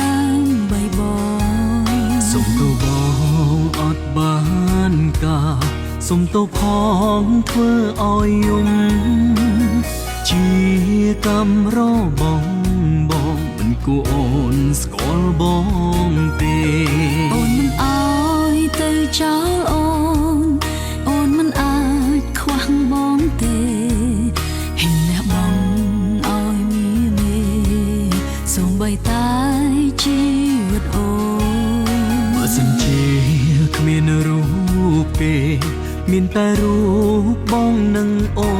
ដើមបៃបងសុំទៅបងអត់បានការសុំទៅផងធ្វើឲ្យយំជាកំរបងមិនគួរអូនស្គាល់បងទេអូនមិនអោយទៅចោលអូនមិនអាចខ្វះបងទេហ៊ានលះបង់ឲ្យមីសូម្បីតែជីវិតអូនបើសិនជាគ្មានរូបគេមានតែរូបបងនិងអូ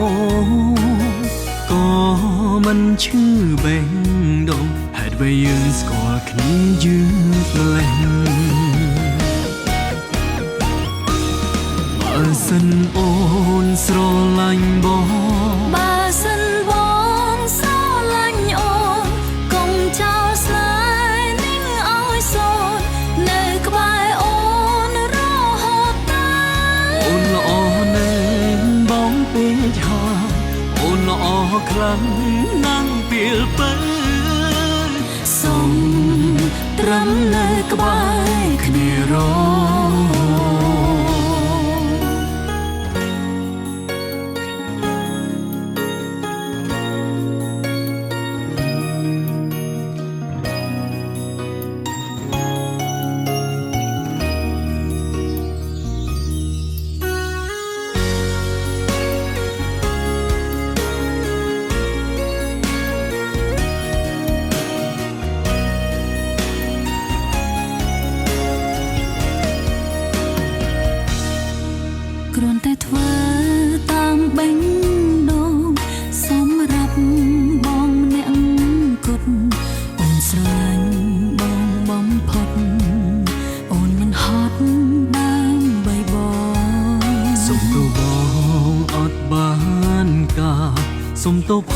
ក៏មិនឈឺបេះដូងហេតុអ្វីយើងស្គាល់គ្នាយឺតម្ល៉េះបើសិនអូនស្រឡាញ់បងបើសិនបងស្រឡាញ់អូនកុំចោលស្នេហ៍នឹងឲ្យសូននៅក្បែរអូនរហូតតើអូនល្អណាស់បងពេកហើយអូនល្អខ្លាំងណាស់ពេលបើសូមត្រឹមនៅក្បែរគ្នារគ្រាន់តែធ្វើតាមបេះដូងសម្រាប់បងម្នាក់គត់អូនស្រឡាញ់បងបំផុតអូនមិនហត់ដើមបៃបងសុំទៅបងអត់បានការសុំទៅផ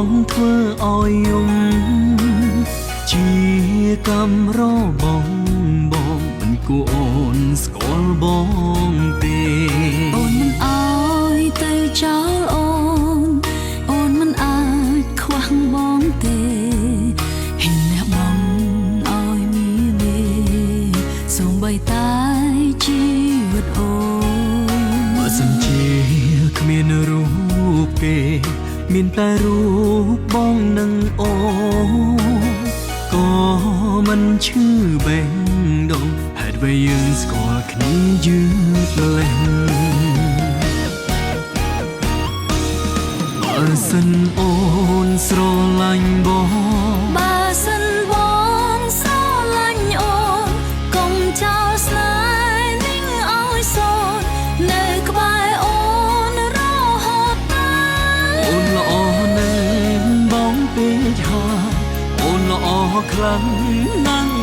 ងធ្វើឲ្យយំជាកំរបងមិនគួរអូនស្គាល់បងទេអូនមិនអោយទៅចោលអូនមិនអាចខ្វះបងទេហ៊ានលះបង់ឲ្យមីសូម្បីតែជីវិតអូនបើសិនជាគ្មានរូបគេមានតែរូបបងនិងអូក៏មិនឈឺបេះដូងហេតុអ្វីយើងស្គាល់គ្នាយឺតម្ល៉េះបើសិនអូនស្រឡាញ់បងបើសិនបងស្រឡាញ់អូនកុំចោលស្នេហ៍នឹងឲ្យសូននៅក្បែរអូនរហូតតើអូនល្អណាស់បងពេកហើយអូនល្អខ្លាំងណាស់